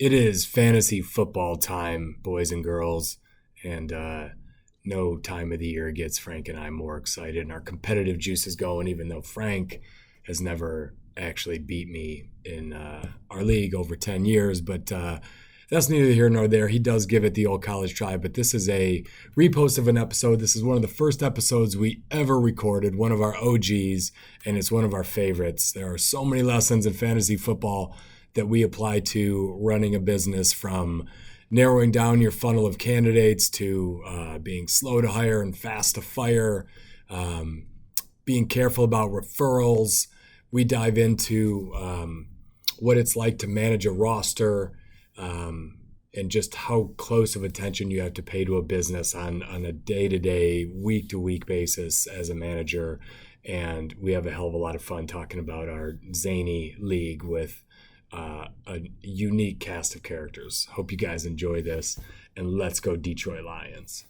It is fantasy football time, boys and girls, and no time of the year gets Frank and I more excited, and our competitive juice is going, even though Frank has never actually beat me in our league over 10 years, but that's neither here nor there. He does give it the old college try, but this is a repost of an episode. This is one of the first episodes we ever recorded, one of our OGs, and it's one of our favorites. There are so many lessons in fantasy football that we apply to running a business, from narrowing down your funnel of candidates to being slow to hire and fast to fire, being careful about referrals. We dive into what it's like to manage a roster, and just how close of attention you have to pay to a business on a day-to-day, week-to-week basis as a manager. And we have a hell of a lot of fun talking about our zany league with a unique cast of characters. Hope you guys enjoy this, and let's go Detroit Lions.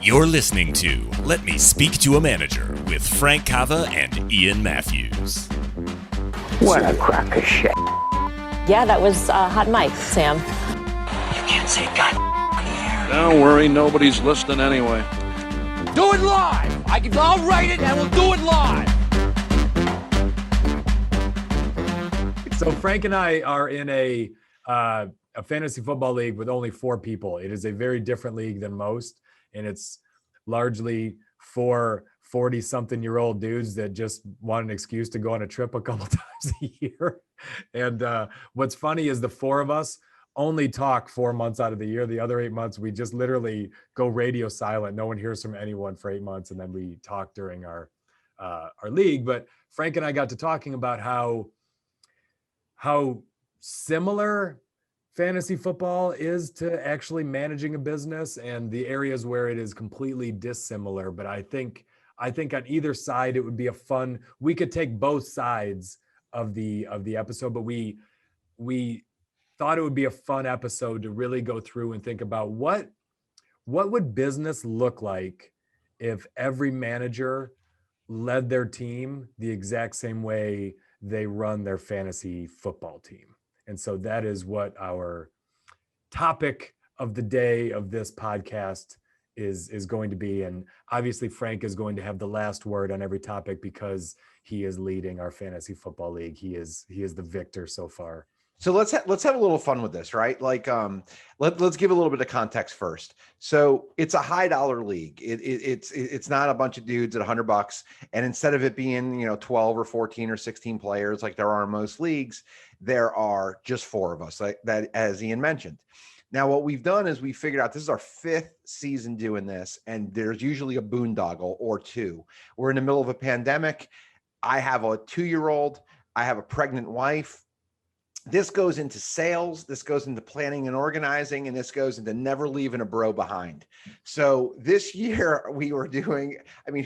You're listening to Let Me Speak to a Manager with Frank Cava and Ian Matthews. What a crock of shit. Yeah, that was hot mic, Sam. You can't say God here. Don't worry, nobody's listening anyway. Do it live! I'll write it and we'll do it live! So Frank and I are in a fantasy football league with only 4 people. It is a very different league than most, and it's largely for 40-something-year-old dudes that just want an excuse to go on a trip a couple times a year. And what's funny is the 4 of us only talk 4 months out of the year. The other 8 months, we just literally go radio silent. No one hears from anyone for 8 months, and then we talk during our league. But Frank and I got to talking about how similar fantasy football is to actually managing a business, and the areas where it is completely dissimilar. But I think on either side, it would be we could take both sides of the episode, but we thought it would be a fun episode to really go through and think about what would business look like if every manager led their team the exact same way they run their fantasy football team. And so that is what our topic of the day of this podcast is going to be. And obviously Frank is going to have the last word on every topic because he is leading our fantasy football league. He is the victor so far. So let's have a little fun with this, right? Like, let's give a little bit of context first. So it's a high dollar league. It's not a bunch of dudes at $100, and instead of it being 12 or 14 or 16 players like there are in most leagues, there are just 4 of us, like that, as Ian mentioned. Now, what we've done is we figured out this is our 5th season doing this, and there's usually a boondoggle or 2. We're in the middle of a pandemic. I have a 2-year-old. I have a pregnant wife. This goes into sales, this goes into planning and organizing, and this goes into never leaving a bro behind. So this year we were doing,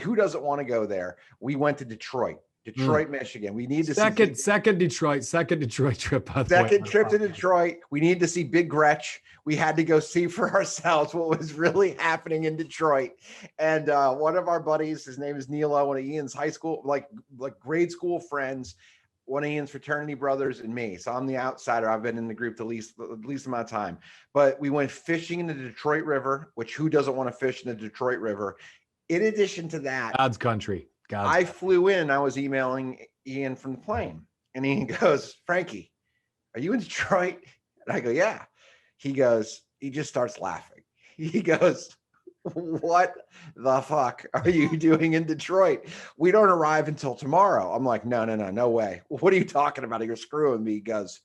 who doesn't want to go there? We went to Detroit, Michigan. We need to second Detroit trip. Second trip to Detroit. We need to see Big Gretch. We had to go see for ourselves what was really happening in Detroit. And one of our buddies, his name is Nilo, one of Ian's high school, like grade school friends, one of Ian's fraternity brothers, and me. So I'm the outsider. I've been in the group the least amount of time. But we went fishing in the Detroit River, which who doesn't want to fish in the Detroit River? In addition to that, God's country. I flew in. I was emailing Ian from the plane, and Ian goes, "Frankie, are you in Detroit?" And I go, "Yeah." He just starts laughing. He goes, "What the fuck are you doing in Detroit? We don't arrive until tomorrow." I'm like, no way. What are you talking about? You're screwing me. He goes,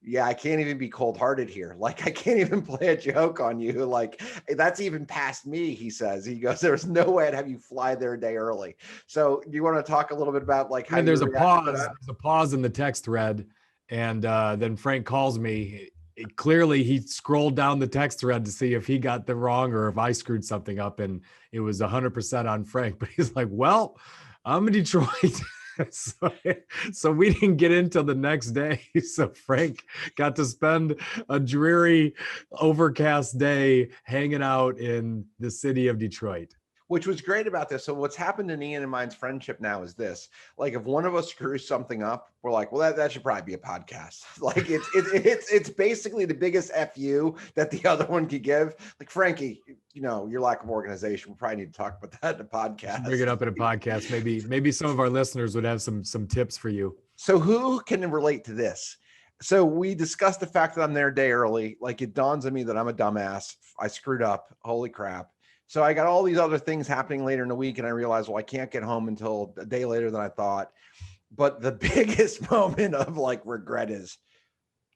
"Yeah, I can't even be cold-hearted here. Like, I can't even play a joke on you. Like, that's even past me," he says. He goes, "There's no way I'd have you fly there a day early." So do you want to talk a little bit about like how there's a pause in the text thread, and then Frank calls me. Clearly he scrolled down the text thread to see if he got the wrong or if I screwed something up, and it was 100% on Frank. But he's like, "Well, I'm in Detroit." So we didn't get in till the next day. So Frank got to spend a dreary, overcast day hanging out in the city of Detroit. which was great about this. So what's happened in Ian and mine's friendship now is this: like, if one of us screws something up, we're like, well, that should probably be a podcast. Like, it's basically the biggest FU that the other one could give. Like, Frankie, your lack of organization, we probably need to talk about that in a podcast. Bring it up in a podcast. Maybe some of our listeners would have some tips for you. So who can relate to this? So we discussed the fact that I'm there a day early. Like, it dawns on me that I'm a dumbass. I screwed up. Holy crap. So I got all these other things happening later in the week, and I realized, well, I can't get home until a day later than I thought. But the biggest moment of like regret is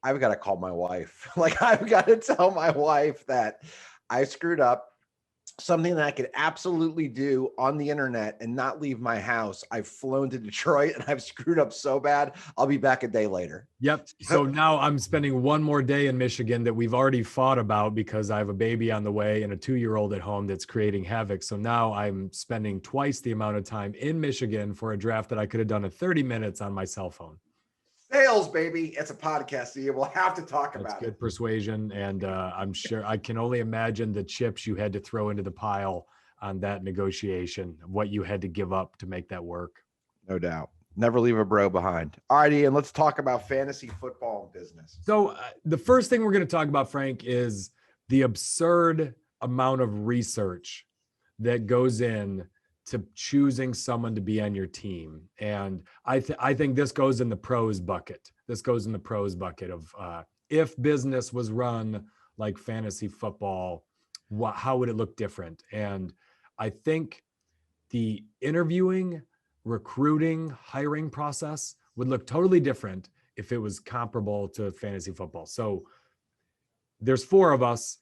I've got to call my wife. Like, I've got to tell my wife that I screwed up. Something that I could absolutely do on the internet and not leave my house. I've flown to Detroit and I've screwed up so bad. I'll be back a day later. Yep. So now I'm spending one more day in Michigan that we've already fought about because I have a baby on the way and a 2-year-old at home that's creating havoc. So now I'm spending twice the amount of time in Michigan for a draft that I could have done in 30 minutes on my cell phone. Sales, baby. It's a podcast, so you will have to talk That's about good it. Persuasion. And I'm sure I can only imagine the chips you had to throw into the pile on that negotiation, what you had to give up to make that work. No doubt. Never leave a bro behind. All right, Ian, let's talk about fantasy football and business. So the first thing we're going to talk about, Frank, is the absurd amount of research that goes in to choosing someone to be on your team. And I think this goes in the pros bucket. This goes in the pros bucket of if business was run like fantasy football, how would it look different? And I think the interviewing, recruiting, hiring process would look totally different if it was comparable to fantasy football. So there's 4 of us.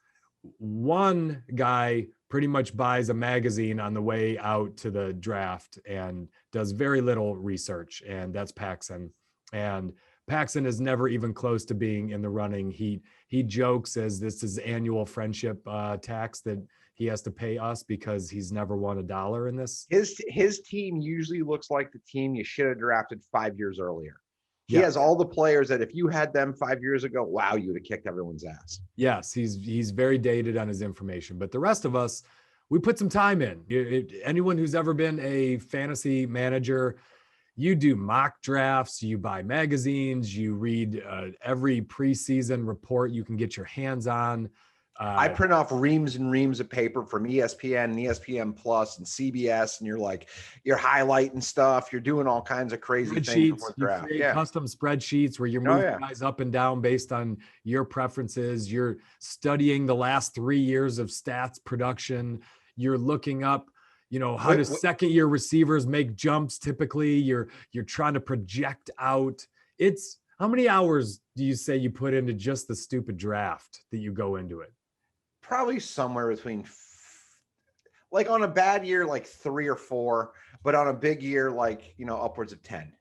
One guy pretty much buys a magazine on the way out to the draft and does very little research, and that's Paxson. And Paxson is never even close to being in the running. He jokes as this is annual friendship tax that he has to pay us because he's never won $1 in this. His team usually looks like the team you should have drafted 5 years earlier. He Yeah. has all the players that if you had them 5 years ago, wow, you would have kicked everyone's ass. Yes, he's very dated on his information, but the rest of us, we put some time in. Anyone who's ever been a fantasy manager, you do mock drafts, you buy magazines, you read every preseason report you can get your hands on. I print off reams and reams of paper from ESPN and ESPN Plus and CBS, and you're highlighting stuff. You're doing all kinds of crazy things before the draft. Create custom spreadsheets where you're moving guys up and down based on your preferences. You're studying the last 3 years of stats production. You're looking up, how do second-year receivers make jumps typically? You're trying to project out. It's how many hours do you say you put into just the stupid draft that you go into it? Probably somewhere between, like, on a bad year, like 3 or 4, but on a big year, like, upwards of 10.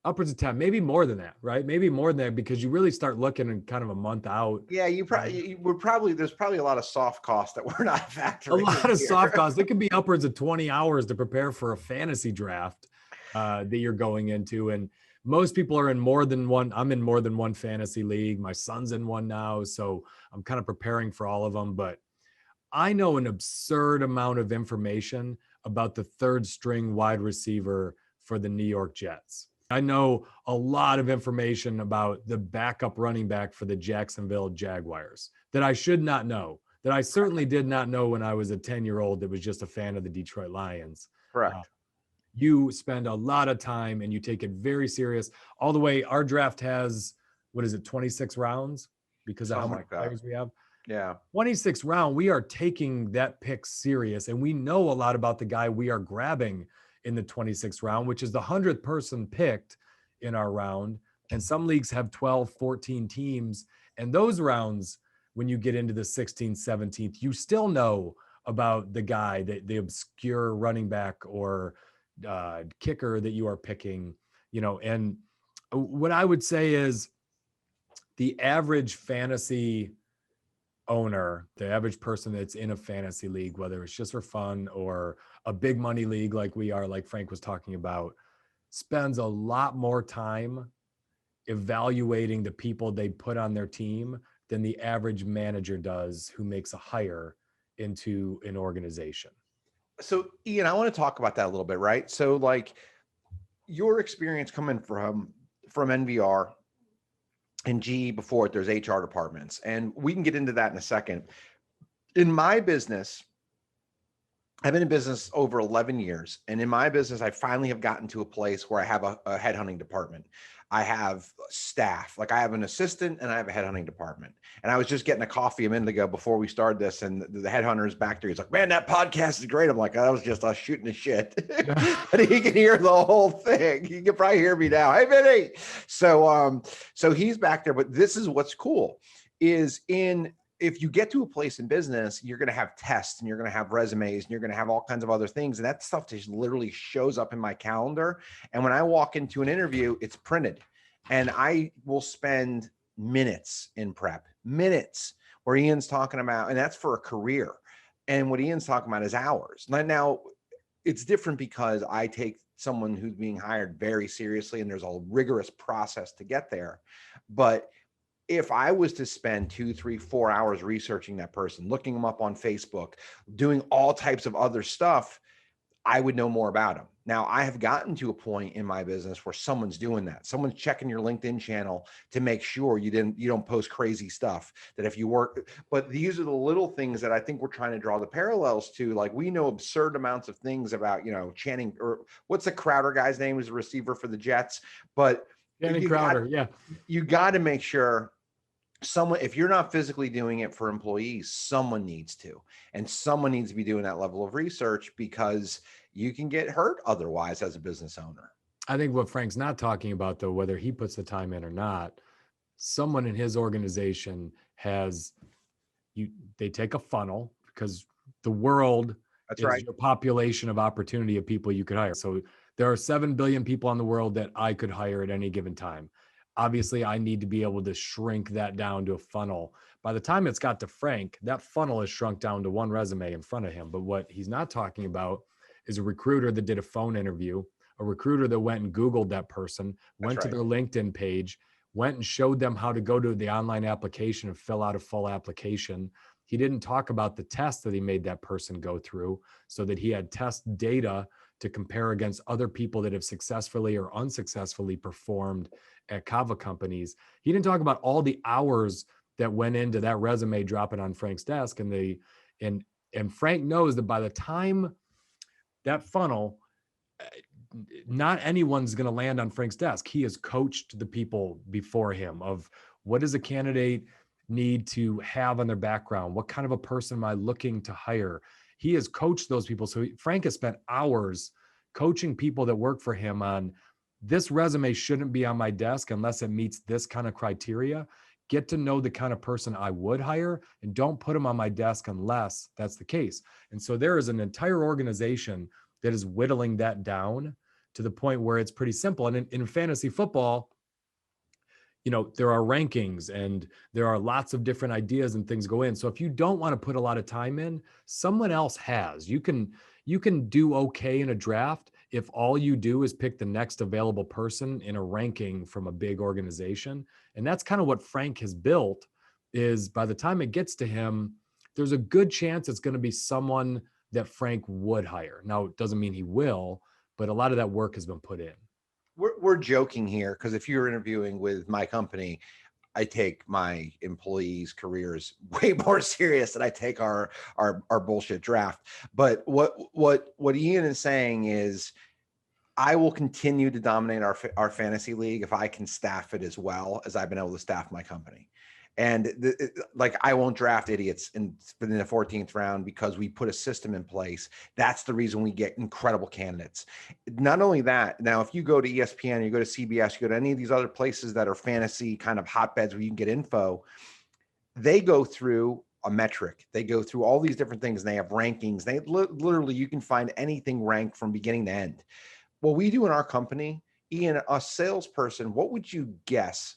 Upwards of 10, maybe more than that, right? Maybe more than that because you really start looking in kind of a month out. Yeah, there's probably a lot of soft costs that we're not factoring. A lot of soft costs. It could be upwards of 20 hours to prepare for a fantasy draft that you're going into. And most people are in more than one. I'm in more than one fantasy league. My son's in one now. So I'm kind of preparing for all of them. But I know an absurd amount of information about the 3rd string wide receiver for the New York Jets. I know a lot of information about the backup running back for the Jacksonville Jaguars that I should not know, that I certainly did not know when I was a 10-year-old that was just a fan of the Detroit Lions. Correct. You spend a lot of time and you take it very serious. All the way, our draft has, 26 rounds because of how many players we have? Yeah. 26 round, we are taking that pick serious, and we know a lot about the guy we are grabbing in the 26th round, which is the 100th person picked in our round. And some leagues have 12, 14 teams. And those rounds, when you get into the 16th, 17th, you still know about the guy, the obscure running back or kicker that you are picking, and what I would say is the average fantasy owner, the average person that's in a fantasy league, whether it's just for fun or a big money league like we are, like Frank was talking about, spends a lot more time evaluating the people they put on their team than the average manager does who makes a hire into an organization. So Ian, I want to talk about that a little bit, right? So like your experience coming from NVR and GE before it, there's HR departments, and we can get into that in a second. In my business, I've been in business over 11 years. And in my business, I finally have gotten to a place where I have a headhunting department. I have staff, like I have an assistant and I have a headhunting department. And I was just getting a coffee a minute ago before we started this. And the headhunter is back there. He's like, man, that podcast is great. I'm like, that was just us shooting the shit. But he can hear the whole thing. He can probably hear me now. Hey, Vinny. So he's back there. But this is what's cool is if you get to a place in business, you're going to have tests and you're going to have resumes and you're going to have all kinds of other things. And that stuff just literally shows up in my calendar. And when I walk into an interview, it's printed and I will spend minutes in prep, minutes where Ian's talking about, and that's for a career. And what Ian's talking about is hours. Now it's different because I take someone who's being hired very seriously and there's a rigorous process to get there. But if I was to spend 2, 3, 4 hours researching that person, looking them up on Facebook, doing all types of other stuff, I would know more about them. Now, I have gotten to a point in my business where someone's doing that. Someone's checking your LinkedIn channel to make sure you don't post crazy stuff. That if you work, but these are the little things that I think we're trying to draw the parallels to. Like we know absurd amounts of things about, Channing, or what's the Crowder guy's name, is a receiver for the Jets, but Channing Crowder, you got to make sure someone, if you're not physically doing it for employees, someone needs to, and someone needs to be doing that level of research because you can get hurt otherwise as a business owner. I think what Frank's not talking about, though, whether he puts the time in or not, someone in his organization they take a funnel because the world That's is right. your population of opportunity of people you could hire. So there are 7 billion people in the world that I could hire at any given time. Obviously, I need to be able to shrink that down to a funnel. By the time it's got to Frank, that funnel is shrunk down to one resume in front of him. But what he's not talking about is a recruiter that did a phone interview, a recruiter that went and Googled that person, went to their LinkedIn page, went and showed them how to go to the online application and fill out a full application. He didn't talk about the test that he made that person go through so that he had test data to compare against other people that have successfully or unsuccessfully performed at Kava companies. He didn't talk about all the hours that went into that resume dropping on Frank's desk. And Frank knows that by the time that funnel, not anyone's going to land on Frank's desk. He has coached the people before him of what does a candidate need to have on their background? What kind of a person am I looking to hire? He has coached those people. So Frank has spent hours coaching people that work for him on this resume shouldn't be on my desk unless it meets this kind of criteria. Get to know the kind of person I would hire and don't put them on my desk unless that's the case. And so there is an entire organization that is whittling that down to the point where it's pretty simple. And in fantasy football, there are rankings and there are lots of different ideas and things go in. So if you don't want to put a lot of time in, someone else has. You can do okay in a draft if all you do is pick the next available person in a ranking from a big organization. And that's kind of what Frank has built, is by the time it gets to him, there's a good chance it's going to be someone that Frank would hire. Now, it doesn't mean he will, but a lot of that work has been put in. We're joking here because if you're interviewing with my company, I take my employees' careers way more serious than I take our bullshit draft. But what Ian is saying is, I will continue to dominate our fantasy league if I can staff it as well as I've been able to staff my company. And I won't draft idiots in the 14th round because we put a system in place. That's the reason we get incredible candidates. Not only that, now, if you go to ESPN, you go to CBS, you go to any of these other places that are fantasy kind of hotbeds where you can get info, they go through a metric. They go through all these different things and they have rankings. They literally, you can find anything ranked from beginning to end. What we do in our company, Ian, a salesperson, what would you guess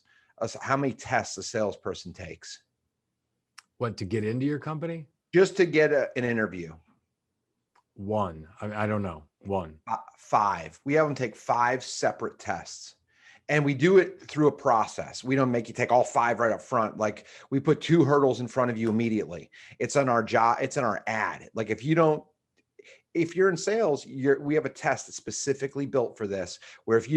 how many tests a salesperson takes? What, to get into your company? Just to get an interview. One. I don't know. One. 5. We have them take 5 separate tests. And we do it through a process. We don't make you take all 5 right up front. Like, we put 2 hurdles in front of you immediately. It's on our job. It's in our ad. Like, if you don't, If you're in sales, we have a test that's specifically built for this, where if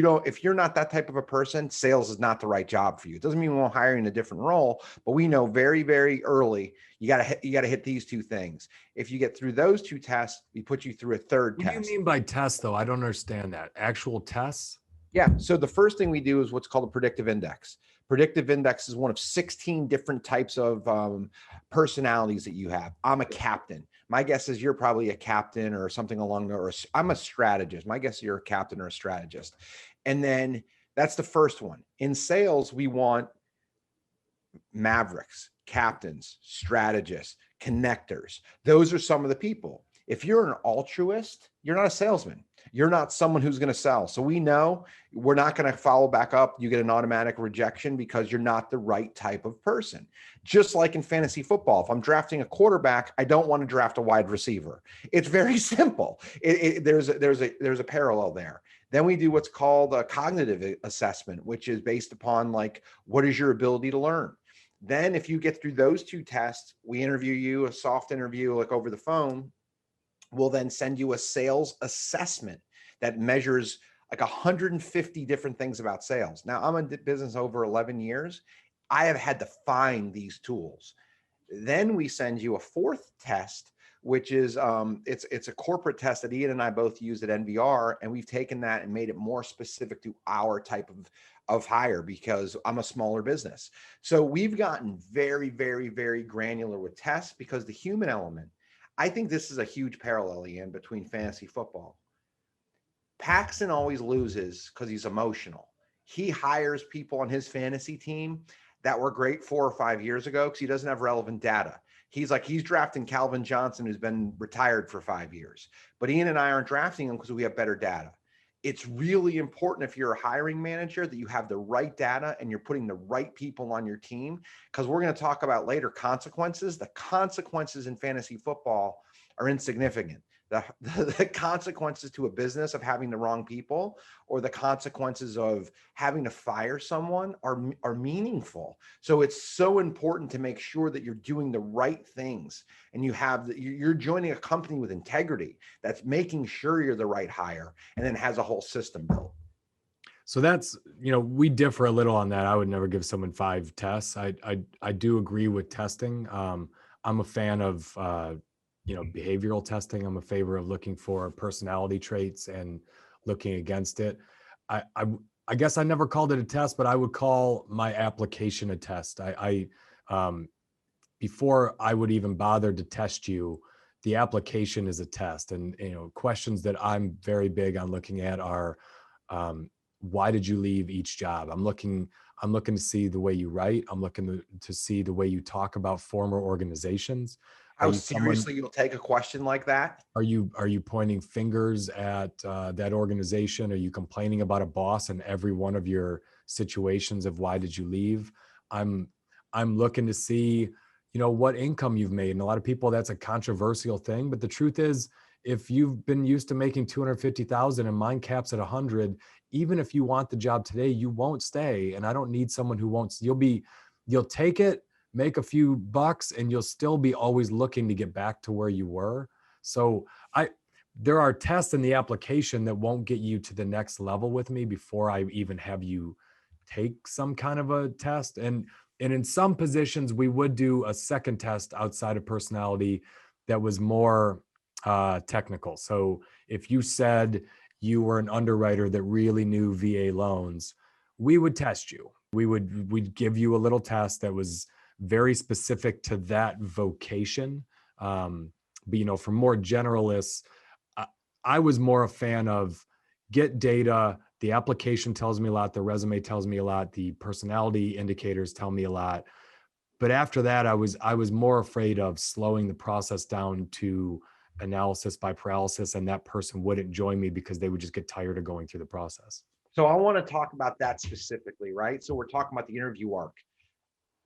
you're not that type of a person, sales is not the right job for you. It doesn't mean we won't hire you in a different role, but we know very, very early, you got to hit these two things. If you get through those two tests, we put you through a third What test. do you mean by test, though? I don't understand that. Actual tests? Yeah. So the first thing we do is what's called a predictive index. Predictive index is one of 16 different types of personalities that you have. I'm a captain. My guess is you're probably a captain or something along the, or I'm a strategist. My guess is you're a captain or a strategist. And then that's the first one. In sales, we want mavericks, captains, strategists, connectors. Those are some of the people. If you're an altruist, you're not a salesman. You're not someone who's going to sell. So we know we're not going to follow back up. You get an automatic rejection because you're not the right type of person. Just like in fantasy football, if I'm drafting a quarterback, I don't want to draft a wide receiver. It's very simple. There's a parallel there. Then we do what's called a cognitive assessment, which is based upon like, what is your ability to learn? Then if you get through those two tests, we interview you, a soft interview like over the phone. We'll then send you a sales assessment that measures like 150 different things about sales. Now, I'm in business over 11 years. I have had to find these tools. Then we send you a fourth test, which is it's a corporate test that Ian and I both use at NVR, and we've taken that and made it more specific to our type of hire because I'm a smaller business. So we've gotten very, very, very granular with tests because the human element. I think this is a huge parallel, Ian, between fantasy football. Paxton always loses because he's emotional. He hires people on his fantasy team that were great 4 or 5 years ago because he doesn't have relevant data. He's drafting Calvin Johnson, who's been retired for 5 years. But Ian and I aren't drafting him because we have better data. It's really important if you're a hiring manager that you have the right data and you're putting the right people on your team, because we're going to talk about later consequences. The consequences in fantasy football are insignificant. The consequences to a business of having the wrong people or the consequences of having to fire someone are meaningful. So it's so important to make sure that you're doing the right things and you're joining a company with integrity that's making sure you're the right hire and then has a whole system built. So that's, we differ a little on that. I would never give someone 5 tests. I do agree with testing. I'm a fan of, behavioral testing. I'm a favor of looking for personality traits and looking against it. I guess I never called it a test, but I would call my application a test. Before I would even bother to test you, the application is a test. And, questions that I'm very big on looking at are, why did you leave each job? I'm looking to see the way you write. I'm looking to see the way you talk about former organizations. How seriously you'll take a question like that? Are you pointing fingers at that organization? Are you complaining about a boss in every one of your situations of why did you leave? I'm looking to see, what income you've made. And a lot of people, that's a controversial thing. But the truth is, if you've been used to making 250,000 and mine caps at 100, even if you want the job today, you won't stay. And I don't need someone who won't. You'll take it, make a few bucks, and you'll still be always looking to get back to where you were. So there are tests in the application that won't get you to the next level with me before I even have you take some kind of a test. And in some positions, we would do a second test outside of personality that was more technical. So if you said you were an underwriter that really knew VA loans, we would test you. We'd give you a little test that was very specific to that vocation. But for more generalists, I was more a fan of get data. The application tells me a lot. The resume tells me a lot. The personality indicators tell me a lot. But after that, I was more afraid of slowing the process down to analysis by paralysis, and that person wouldn't join me because they would just get tired of going through the process. So I want to talk about that specifically, right? So we're talking about the interview arc.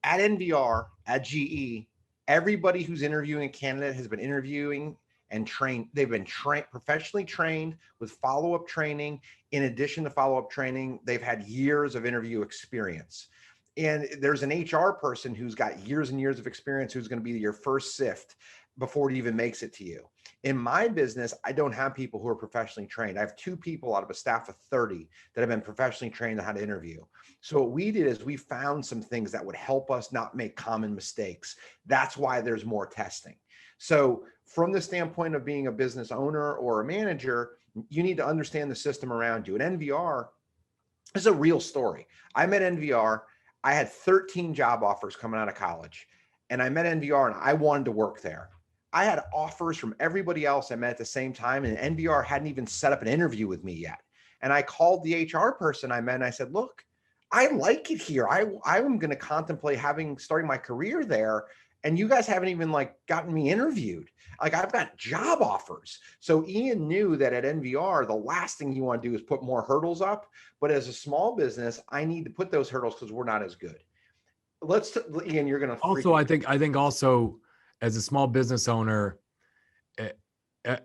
At NVR, at GE, everybody who's interviewing a candidate has been interviewing and trained. They've been professionally trained with follow-up training. In addition to follow-up training, they've had years of interview experience. And there's an HR person who's got years and years of experience who's going to be your first sift. before it even makes it to you. In my business, I don't have people who are professionally trained. I have 2 people out of a staff of 30 that have been professionally trained on how to interview. So what we did is we found some things that would help us not make common mistakes. That's why there's more testing. So from the standpoint of being a business owner or a manager, you need to understand the system around you. And NVR is a real story. I met NVR. I had 13 job offers coming out of college, and I met NVR and I wanted to work there. I had offers from everybody else I met at the same time, and NVR hadn't even set up an interview with me yet. And I called the HR person I met and I said, look, I like it here. I'm going to contemplate starting my career there. And you guys haven't even gotten me interviewed. I've got job offers. So Ian knew that at NVR, the last thing you want to do is put more hurdles up. But as a small business, I need to put those hurdles because we're not as good. Ian, you're going to also, I think also as a small business owner,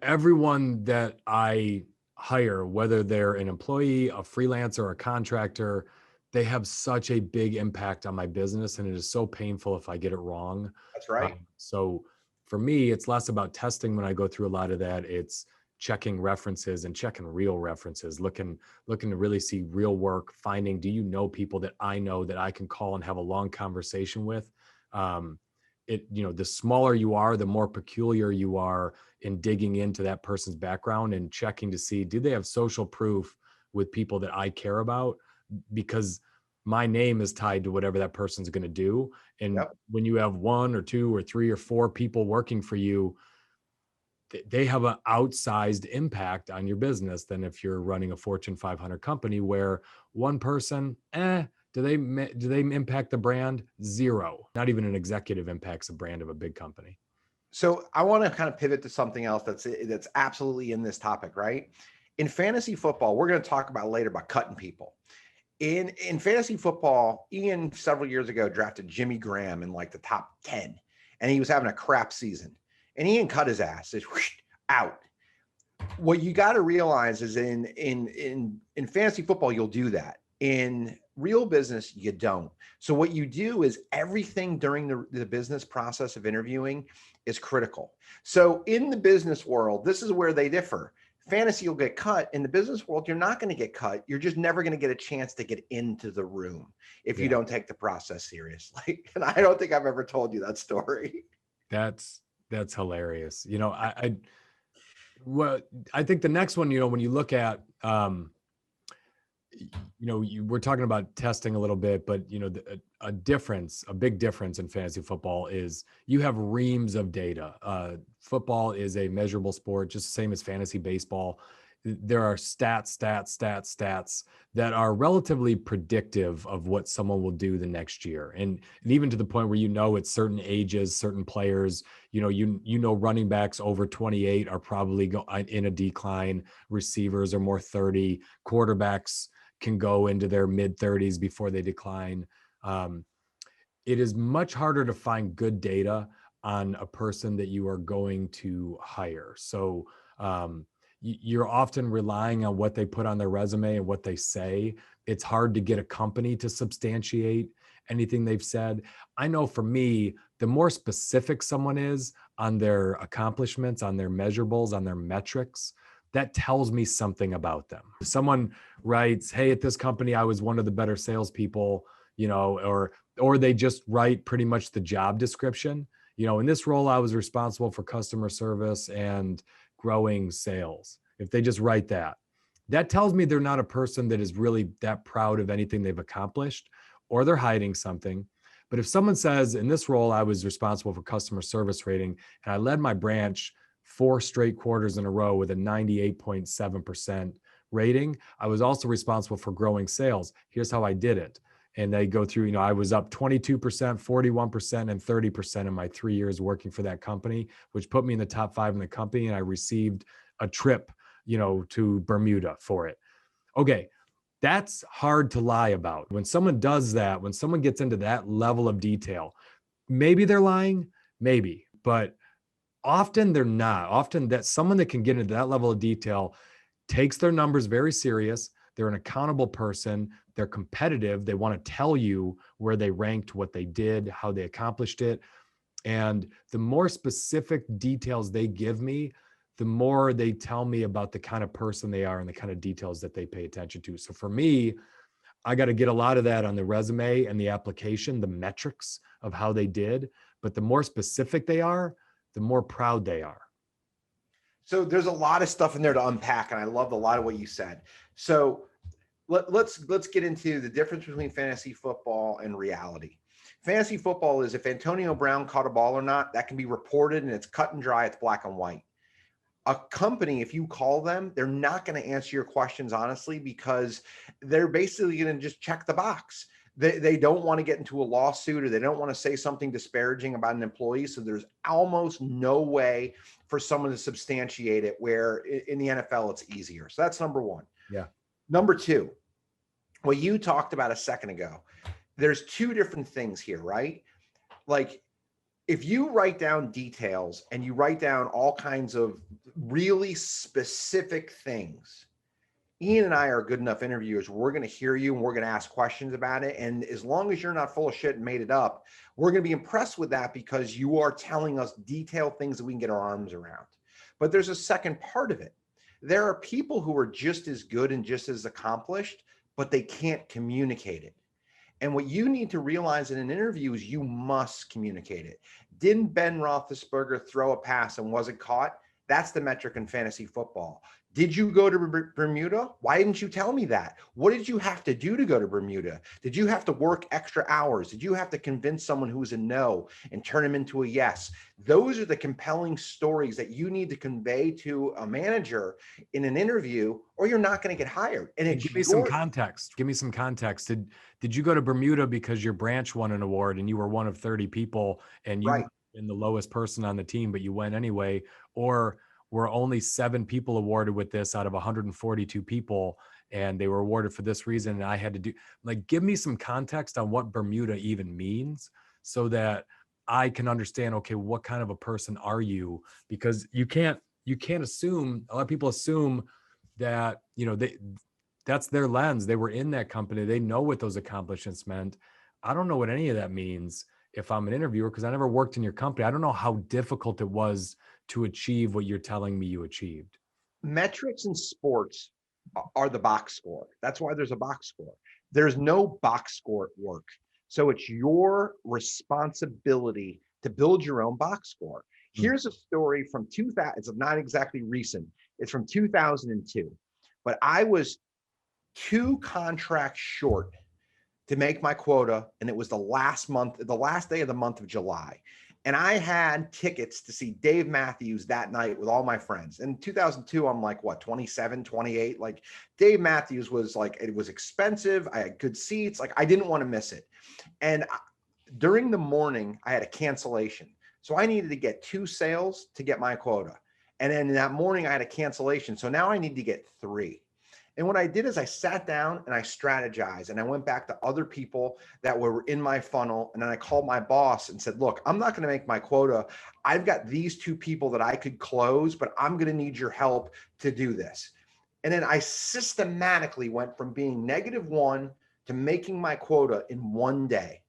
everyone that I hire, whether they're an employee, a freelancer, a contractor, they have such a big impact on my business, and it is so painful if I get it wrong. That's right. So for me, it's less about testing when I go through a lot of that. It's checking references and checking real references, looking to really see real work, finding, do you know people that I know that I can call and have a long conversation with? The smaller you are, the more peculiar you are in digging into that person's background and checking to see, do they have social proof with people that I care about? Because my name is tied to whatever that person's going to do. And when you have 1 or 2 or 3 or 4 people working for you, they have an outsized impact on your business than if you're running a Fortune 500 company where one person, do they impact the brand? 0. Not even an executive impacts the brand of a big company. So I want to kind of pivot to something else that's absolutely in this topic, right? In fantasy football, we're going to talk about later about cutting people. In fantasy football, Ian several years ago drafted Jimmy Graham in the top 10, and he was having a crap season. And Ian cut his ass. It's out. What you got to realize is in fantasy football, you'll do that. In real business, you don't. So what you do is everything during the business process of interviewing is critical. So in the business world, this is where they differ. Fantasy, you'll get cut. In the business world, you're not going to get cut. You're just never going to get a chance to get into the room if you don't take the process seriously. And I don't think I've ever told you that story. That's hilarious. I think the next one, when you look at, we're talking about testing a little bit, but a big difference in fantasy football is you have reams of data. Football is a measurable sport, just the same as fantasy baseball. There are stats that are relatively predictive of what someone will do the next year. And even to the point where it's certain ages, certain players, running backs over 28 are probably in a decline. Receivers are more 30. Quarterbacks can go into their mid 30s before they decline. It is much harder to find good data on a person that you are going to hire. So you're often relying on what they put on their resume and what they say. It's hard to get a company to substantiate anything they've said. I know for me, the more specific someone is on their accomplishments, on their measurables, on their metrics, that tells me something about them. If someone writes, hey, at this company, I was one of the better salespeople, or they just write pretty much the job description. In this role, I was responsible for customer service and growing sales. If they just write that tells me they're not a person that is really that proud of anything they've accomplished, or they're hiding something. But if someone says, in this role, I was responsible for customer service rating, and I led my branch 4 straight quarters in a row with a 98.7% rating. I was also responsible for growing sales. Here's how I did it. And they go through, I was up 22%, 41%, and 30% in my 3 years working for that company, which put me in the top 5 in the company. And I received a trip, to Bermuda for it. Okay. That's hard to lie about. When someone does that, when someone gets into that level of detail, maybe they're lying, maybe, but often they're not. Often that someone that can get into that level of detail takes their numbers very serious. They're an accountable person. They're competitive. They want to tell you where they ranked, what they did, how they accomplished it. And the more specific details they give me, the more they tell me about the kind of person they are and the kind of details that they pay attention to. So for me, I got to get a lot of that on the resume and the application, the metrics of how they did. But the more specific they are, the more proud they are. So there's a lot of stuff in there to unpack, and I loved a lot of what you said. So let's get into the difference between fantasy football and reality. Fantasy football is if Antonio Brown caught a ball or not, that can be reported and it's cut and dry, it's black and white. A company, if you call them, they're not going to answer your questions honestly because they're basically going to just check the box. They don't want to get into a lawsuit or they don't want to say something disparaging about an employee. So there's almost no way for someone to substantiate it, where in the NFL it's easier. So that's number one. Yeah. Number two, what you talked about a second ago, there's two different things here, right? Like if you write down details and you write down all kinds of really specific things, Ian and I are good enough interviewers. We're going to hear you and we're going to ask questions about it. And as long as you're not full of shit and made it up, we're going to be impressed with that because you are telling us detailed things that we can get our arms around. But there's a second part of it. There are people who are just as good and just as accomplished, but they can't communicate it. And what you need to realize in an interview is you must communicate it. Didn't Ben Roethlisberger throw a pass and wasn't caught? That's the metric in fantasy football. Did you go to Bermuda? Why didn't you tell me that? What did you have to do to go to Bermuda? Did you have to work extra hours? Did you have to convince someone who was a no and turn him into a yes? Those are the compelling stories that you need to convey to a manager in an interview, or you're not going to get hired. And give me some context. Give me some context. Did you go to Bermuda because your branch won an award and you were one of 30 people and you were in the lowest person on the team, but you went anyway? Or were only 7 people awarded with this out of 142 people, and they were awarded for this reason? And I had to do, like, give me some context on what Bermuda even means so that I can understand, okay, what kind of a person are you? Because you can't assume, a lot of people assume that, that's their lens. They were in that company. They know what those accomplishments meant. I don't know what any of that means if I'm an interviewer, because I never worked in your company. I don't know how difficult it was to achieve what you're telling me you achieved. Metrics in sports are the box score. That's why there's a box score. There's no box score at work. So it's your responsibility to build your own box score. Here's a story from 2000. It's not exactly recent. It's from 2002. But I was 2 contracts short to make my quota. And it was the last day of the month of July. And I had tickets to see Dave Matthews that night with all my friends. In 2002, I'm like, 27, 28? Like Dave Matthews was like, it was expensive. I had good seats. Like I didn't want to miss it. And during the morning, I had a cancellation. So I needed to get 2 sales to get my quota. And then that morning I had a cancellation. So now I need to get 3. And what I did is I sat down and I strategized and I went back to other people that were in my funnel. And then I called my boss and said, look, I'm not going to make my quota. I've got these 2 people that I could close, but I'm going to need your help to do this. And then I systematically went from being -1 to making my quota in 1 day.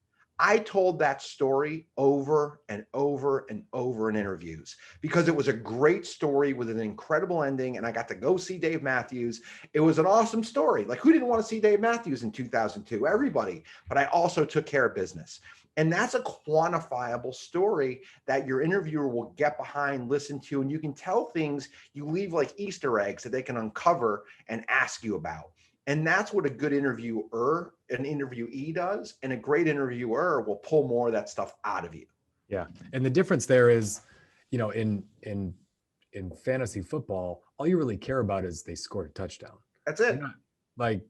I told that story over and over and over in interviews because it was a great story with an incredible ending. And I got to go see Dave Matthews. It was an awesome story. Like who didn't want to see Dave Matthews in 2002? Everybody. But I also took care of business. And that's a quantifiable story that your interviewer will get behind, listen to, and you can tell things, you leave like Easter eggs that they can uncover and ask you about. And that's what a good interviewer, an interviewee does. And a great interviewer will pull more of that stuff out of you. Yeah. And the difference there is, in fantasy football, all you really care about is they scored a touchdown. That's it. Like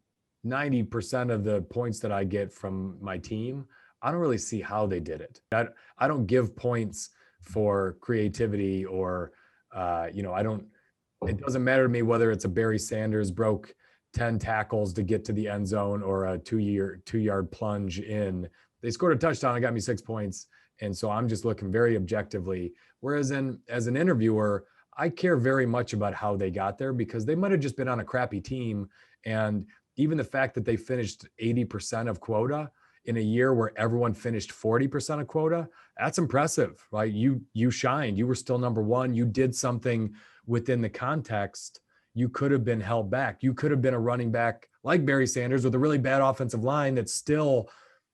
90% of the points that I get from my team, I don't really see how they did it. I don't give points for creativity or, it doesn't matter to me whether it's a Barry Sanders broke 10 tackles to get to the end zone or a 2-yard plunge in. They scored a touchdown and got me 6 points. And so I'm just looking very objectively. Whereas as an interviewer, I care very much about how they got there because they might've just been on a crappy team. And even the fact that they finished 80% of quota in a year where everyone finished 40% of quota, that's impressive, right? You shined. You were still number one. You did something within the context. You could have been held back. You could have been a running back like Barry Sanders with a really bad offensive line that still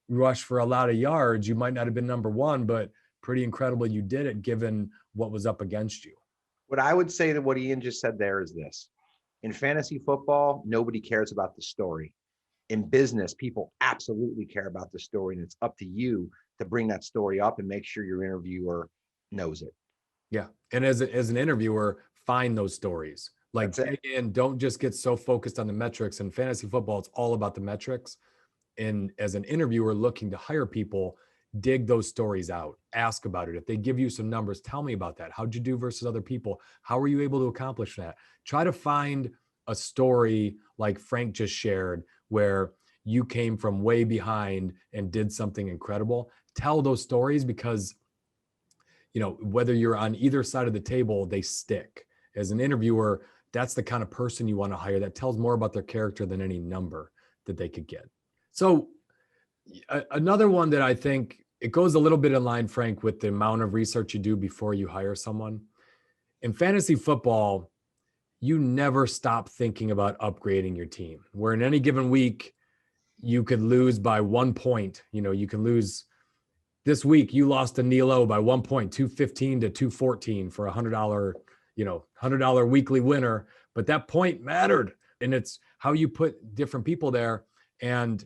rushed for a lot of yards. You might not have been number one, but pretty incredible you did it given what was up against you. What I would say to what Ian just said there is this. In fantasy football, nobody cares about the story. In business, people absolutely care about the story, and it's up to you to bring that story up and make sure your interviewer knows it. Yeah. And as an interviewer, find those stories. Like, dig in, don't just get so focused on the metrics. In fantasy football, it's all about the metrics. And as an interviewer looking to hire people, dig those stories out, ask about it. If they give you some numbers, tell me about that. How'd you do versus other people? How were you able to accomplish that? Try to find a story like Frank just shared, where you came from way behind and did something incredible. Tell those stories because, you know, whether you're on either side of the table, they stick. As an interviewer, that's the kind of person you want to hire that tells more about their character than any number that they could get. So another one that I think it goes a little bit in line, Frank, with the amount of research you do before you hire someone. In fantasy football, you never stop thinking about upgrading your team, where in any given week, you could lose by 1 point. You know, you can lose this week. You lost to Nilo by 1 point, 215 to 214 for $100, $100 weekly winner. But that point mattered. And it's how you put different people there. And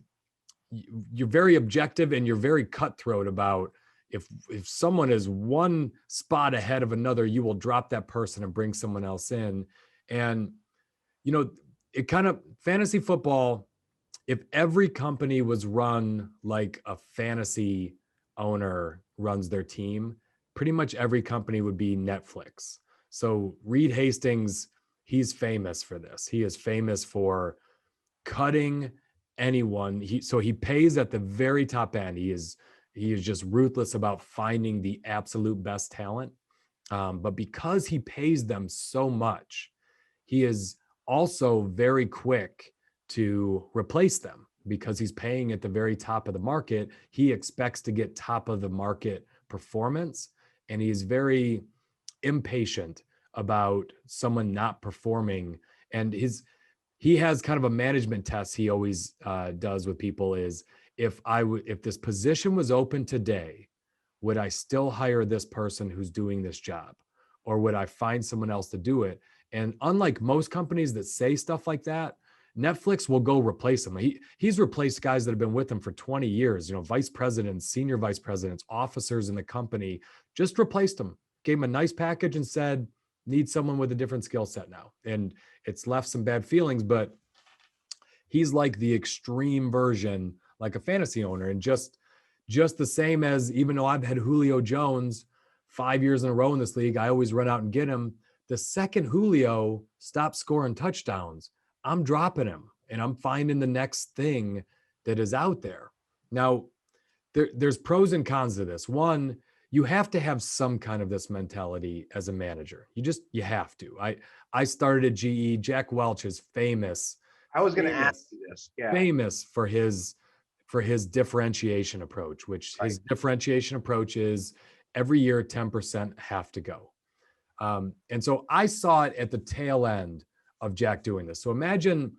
you're very objective and you're very cutthroat about if someone is one spot ahead of another, you will drop that person and bring someone else in. And, you know, it kind of fantasy football, if every company was run like a fantasy owner runs their team, pretty much every company would be Netflix. So Reed Hastings, he's famous for this. He is famous for cutting anyone. So he pays at the very top end. He is just ruthless about finding the absolute best talent. But because he pays them so much, he is also very quick to replace them because he's paying at the very top of the market. He expects to get top of the market performance, and he is very impatient about someone not performing. And he has kind of a management test he always does with people is, if this position was open today, would I still hire this person who's doing this job? Or would I find someone else to do it? And unlike most companies that say stuff like that, Netflix will go replace him. He's replaced guys that have been with him for 20 years, vice presidents, senior vice presidents, officers in the company, just replaced him, gave him a nice package and said, need someone with a different skill set now. And it's left some bad feelings, but he's like the extreme version, like a fantasy owner. And just the same as, even though I've had Julio Jones 5 years in a row in this league, I always run out and get him. The second Julio stops scoring touchdowns, I'm dropping him and I'm finding the next thing that is out there. Now, there's pros and cons to this. One, you have to have some kind of this mentality as a manager. You have to. I started at GE. Jack Welch is famous. I was going to ask you this. Yeah. Famous for his differentiation approach, which his differentiation approach is every year 10% have to go. And so I saw it at the tail end of Jack doing this. So imagine,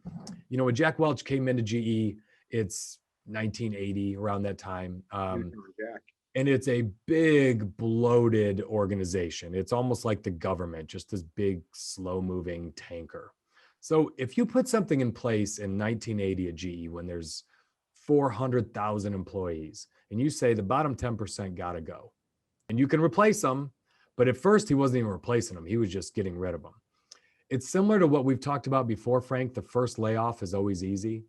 when Jack Welch came into GE, it's 1980, around that time. And it's a big, bloated organization. It's almost like the government, just this big, slow-moving tanker. So if you put something in place in 1980 at GE when there's 400,000 employees, and you say the bottom 10% got to go, and you can replace them, but at first he wasn't even replacing them. He was just getting rid of them. It's similar to what we've talked about before, Frank. The first layoff is always easy.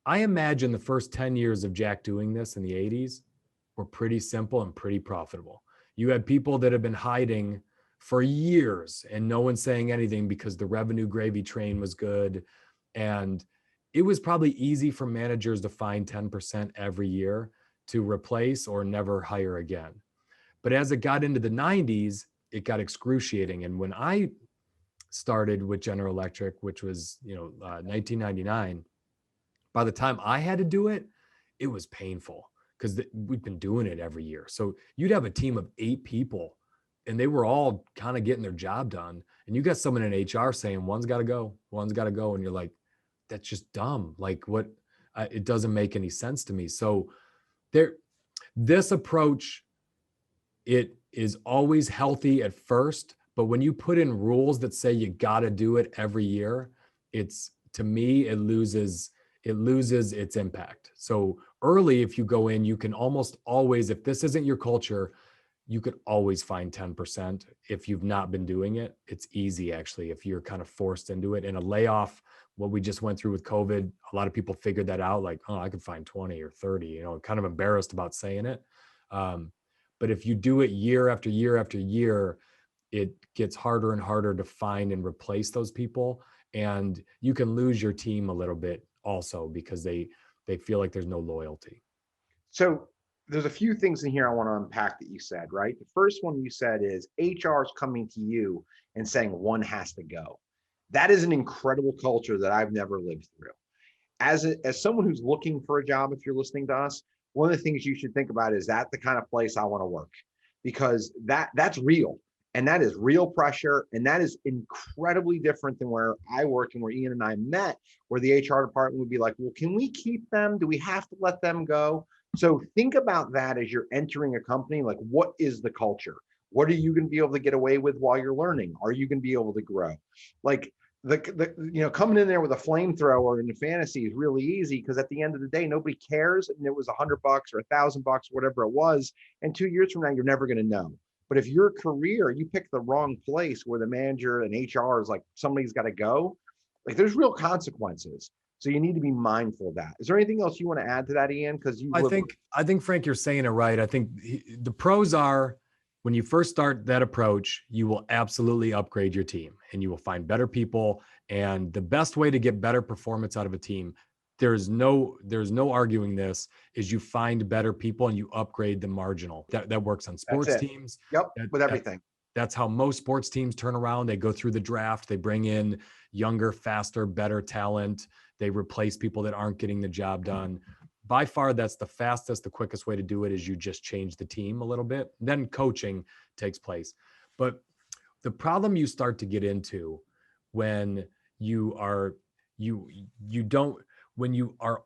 I imagine the first 10 years of Jack doing this in the 80s were pretty simple and pretty profitable. You had people that have been hiding for years and no one's saying anything because the revenue gravy train was good. And it was probably easy for managers to find 10% every year to replace or never hire again. But as it got into the 90s, it got excruciating. And when I started with General Electric, which was 1999, by the time I had to do it, it was painful because we've been doing it every year. So you'd have a team of 8 people and they were all kind of getting their job done. And you got someone in HR saying, one's got to go, one's got to go. And you're like, that's just dumb. Like what, it doesn't make any sense to me. So this approach, it is always healthy at first, but when you put in rules that say you got to do it every year, to me, it loses its impact. So early, if you go in, you can almost always, if this isn't your culture, you could always find 10%. If you've not been doing it, it's easy actually, if you're kind of forced into it. In a layoff, what we just went through with COVID, a lot of people figured that out, like, oh, I could find 20 or 30, kind of embarrassed about saying it. But if you do it year after year after year, it gets harder and harder to find and replace those people. And you can lose your team a little bit also because they feel like there's no loyalty. So there's a few things in here I want to unpack that you said, right? The first one you said is HR is coming to you and saying one has to go. That is an incredible culture that I've never lived through. As someone who's looking for a job, if you're listening to us, one of the things you should think about is that the kind of place I want to work, because that's real. And that is real pressure. And that is incredibly different than where I work and where Ian and I met, where the HR department would be like, well, can we keep them? Do we have to let them go? So think about that as you're entering a company. Like, what is the culture? What are you going to be able to get away with while you're learning? Are you going to be able to grow? Like coming in there with a flamethrower in the fantasy is really easy, because at the end of the day, nobody cares. And it was $100 or $1,000, whatever it was. And 2 years from now, you're never going to know. But if your career, you pick the wrong place where the manager and HR is like, somebody's got to go, like there's real consequences. So you need to be mindful of that. Is there anything else you want to add to that, Ian? Because I think Frank, you're saying it right. I think the pros are, when you first start that approach, you will absolutely upgrade your team and you will find better people. And the best way to get better performance out of a team, there's no arguing this, is you find better people and you upgrade the marginal. That works on sports teams. Yep, with everything. That's how most sports teams turn around. They go through the draft, they bring in younger, faster, better talent. They replace people that aren't getting the job done. By far, that's the fastest, the quickest way to do it, is you just change the team a little bit. Then coaching takes place. But the problem you start to get into when you are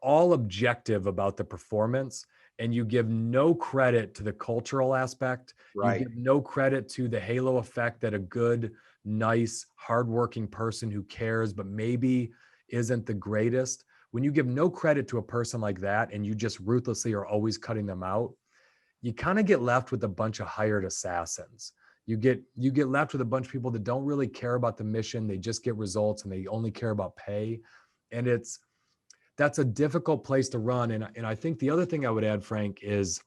all objective about the performance and you give no credit to the cultural aspect, right? You give no credit to the halo effect that a good, nice, hardworking person who cares but maybe isn't the greatest. When you give no credit to a person like that and you just ruthlessly are always cutting them out, you kind of get left with a bunch of hired assassins. You get left with a bunch of people that don't really care about the mission. They just get results and they only care about pay. And that's a difficult place to run. And I think the other thing I would add, Frank, is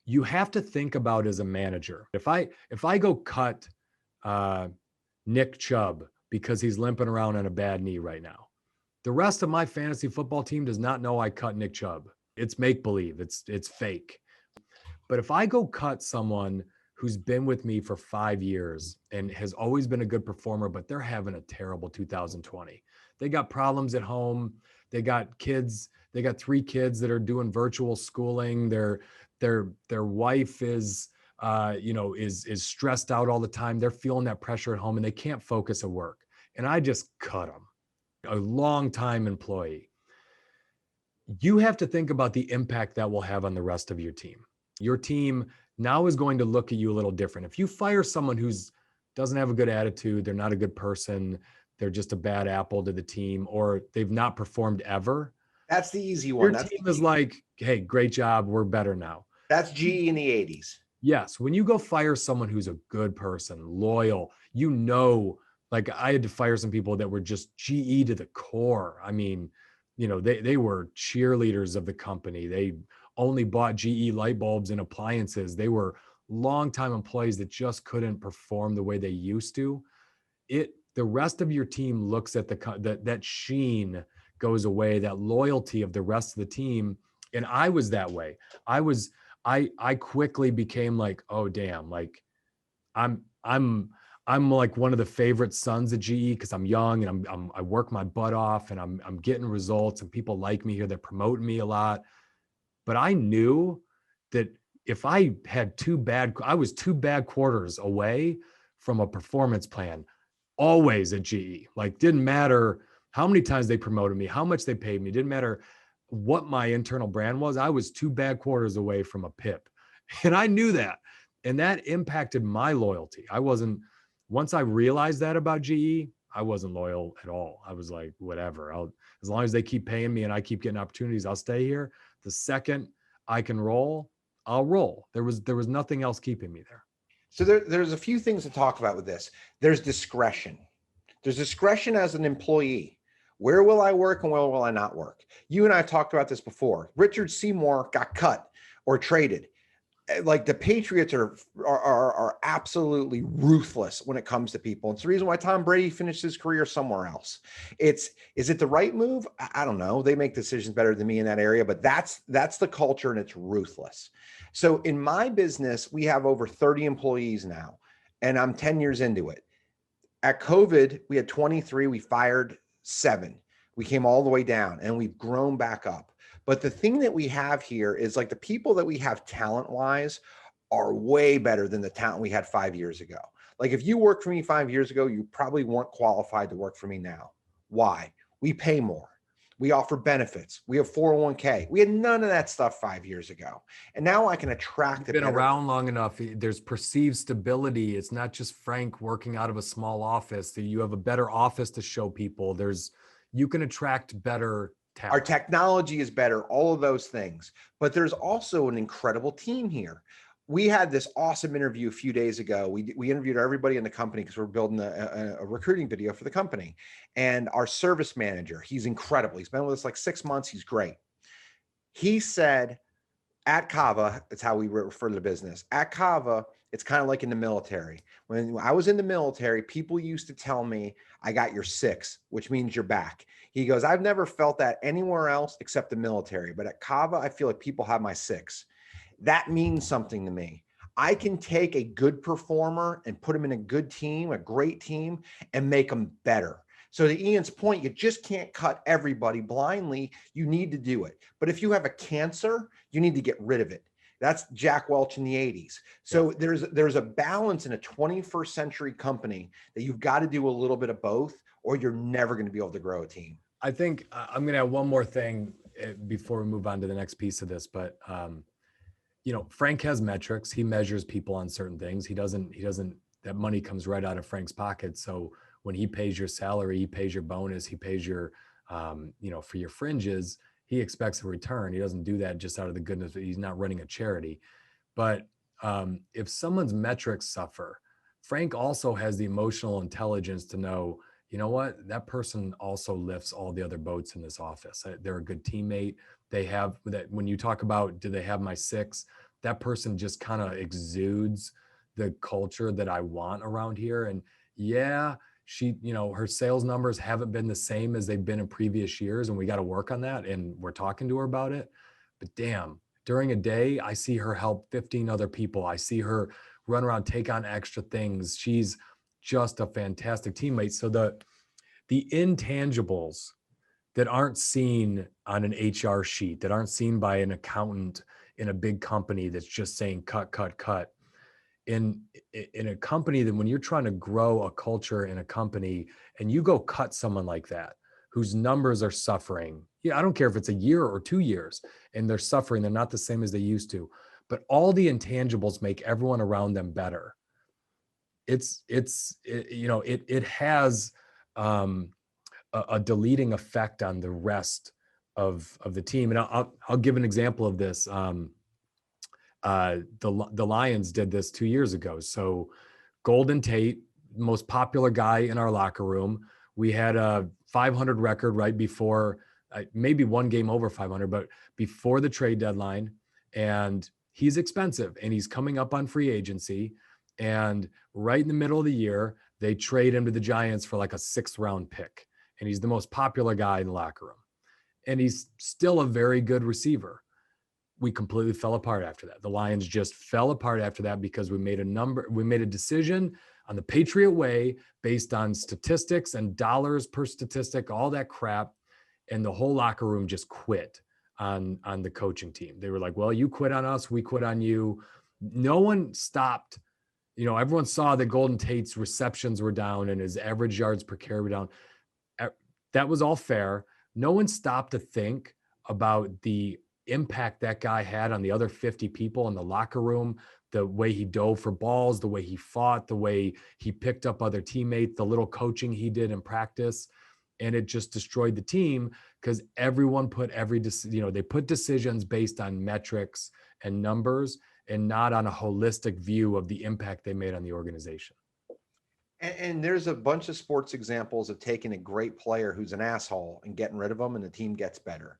you have to think about as a manager. If I go cut Nick Chubb because he's limping around on a bad knee right now, the rest of my fantasy football team does not know I cut Nick Chubb. It's make-believe. It's fake. But if I go cut someone who's been with me for 5 years and has always been a good performer, but they're having a terrible 2020. They got problems at home. They got kids. They got 3 kids that are doing virtual schooling. Their wife is stressed out all the time. They're feeling that pressure at home and they can't focus at work. And I just cut them. A long-time employee. You have to think about the impact that will have on the rest of your team. Your team now is going to look at you a little different. If you fire someone who's doesn't have a good attitude, they're not a good person, they're just a bad apple to the team, or they've not performed ever. That's the easy one. Your team is like, hey, great job, we're better now. That's GE in the 80s. Yes, when you go fire someone who's a good person, loyal, like I had to fire some people that were just GE to the core. I mean, they were cheerleaders of the company. They only bought GE light bulbs and appliances. They were longtime employees that just couldn't perform the way they used to. The rest of your team looks at that sheen goes away, that loyalty of the rest of the team. And I was that way. I quickly became like, oh damn, like I'm I'm like one of the favorite sons at GE because I'm young and I work my butt off and I'm getting results and people like me here. They're promoting me a lot. But I knew that if I had I was 2 bad quarters away from a performance plan, always at GE. Like, didn't matter how many times they promoted me, how much they paid me, didn't matter what my internal brand was. I was 2 bad quarters away from a PIP. And I knew that. And that impacted my loyalty. Once I realized that about GE, I wasn't loyal at all. I was like, whatever. As long as they keep paying me and I keep getting opportunities, I'll stay here. The second I can roll, I'll roll. There was nothing else keeping me there. So there's a few things to talk about with this. There's discretion. There's discretion as an employee. Where will I work and where will I not work? You and I have talked about this before. Richard Seymour got cut or traded. Like, the Patriots are absolutely ruthless when it comes to people. It's the reason why Tom Brady finished his career somewhere else. Is it the right move? I don't know. They make decisions better than me in that area, but that's the culture, and it's ruthless. So in my business, we have over 30 employees now, and I'm 10 years into it. At COVID, we had 23. We fired 7. We came all the way down, and we've grown back up. But the thing that we have here is, like, the people that we have talent-wise are way better than the talent we had 5 years ago. Like, if you worked for me 5 years ago, you probably weren't qualified to work for me now. Why? We pay more. We offer benefits. We have 401k. We had none of that stuff 5 years ago. And now I can attract Been around long enough. There's perceived stability. It's not just Frank working out of a small office. You have a better office to show people. You can attract better talent. Our technology is better, all of those things. But there's also an incredible team here. We had this awesome interview a few days ago. We interviewed everybody in the company because we're building a recruiting video for the company. And our service manager, he's incredible. He's been with us like 6 months. He's great. He said, at Kava, that's how we refer to the business. At Kava, it's kind of like in the military. When I was in the military, people used to tell me, I got your 6, which means you're back. He goes, I've never felt that anywhere else except the military. But at Kava, I feel like people have my 6. That means something to me. I can take a good performer and put them in a good team, a great team, and make them better. So to Ian's point, you just can't cut everybody blindly. You need to do it. But if you have a cancer, you need to get rid of it. That's Jack Welch in the 80s. So there's a balance in a 21st century company that you've got to do a little bit of both, or you're never going to be able to grow a team. I think I'm going to add one more thing before we move on to the next piece of this. But, Frank has metrics. He measures people on certain things. He doesn't, that money comes right out of Frank's pocket. So when he pays your salary, he pays your bonus, he pays your, for your fringes, he expects a return. He doesn't do that just out of the goodness. He's not running a charity. But if someone's metrics suffer, Frank also has the emotional intelligence to know, you know what, that person also lifts all the other boats in this office. They're a good teammate. They have that. When you talk about, do they have my 6? That person just kind of exudes the culture that I want around here. And yeah, she, her sales numbers haven't been the same as they've been in previous years. And we got to work on that. And we're talking to her about it. But damn, during a day, I see her help 15 other people. I see her run around, take on extra things. She's just a fantastic teammate. So the intangibles that aren't seen on an HR sheet, that aren't seen by an accountant in a big company that's just saying cut, cut, cut. In a company, that when you're trying to grow a culture in a company and you go cut someone like that, whose numbers are suffering. Yeah, I don't care if it's a year or 2 years and they're suffering, they're not the same as they used to, but all the intangibles make everyone around them better. It has a deleting effect on the rest of the team. And I'll give an example of this. The Lions did this 2 years ago. So Golden Tate, most popular guy in our locker room, we had a 500 record right before, maybe one game over 500, but before the trade deadline. And he's expensive and he's coming up on free agency. And right in the middle of the year, they trade him to the Giants for like a 6th round pick. And he's the most popular guy in the locker room. And he's still a very good receiver. We completely fell apart after that. The Lions just fell apart after that because we made a decision on the Patriot way, based on statistics and dollars per statistic, all that crap. And the whole locker room just quit on the coaching team. They were like, well, you quit on us, we quit on you. No one stopped. Everyone saw that Golden Tate's receptions were down and his average yards per carry were down. That was all fair. No one stopped to think about the impact that guy had on the other 50 people in the locker room, the way he dove for balls, the way he fought, the way he picked up other teammates, the little coaching he did in practice. And it just destroyed the team because everyone put they put decisions based on metrics and numbers and not on a holistic view of the impact they made on the organization. And there's a bunch of sports examples of taking a great player who's an asshole and getting rid of them, and the team gets better.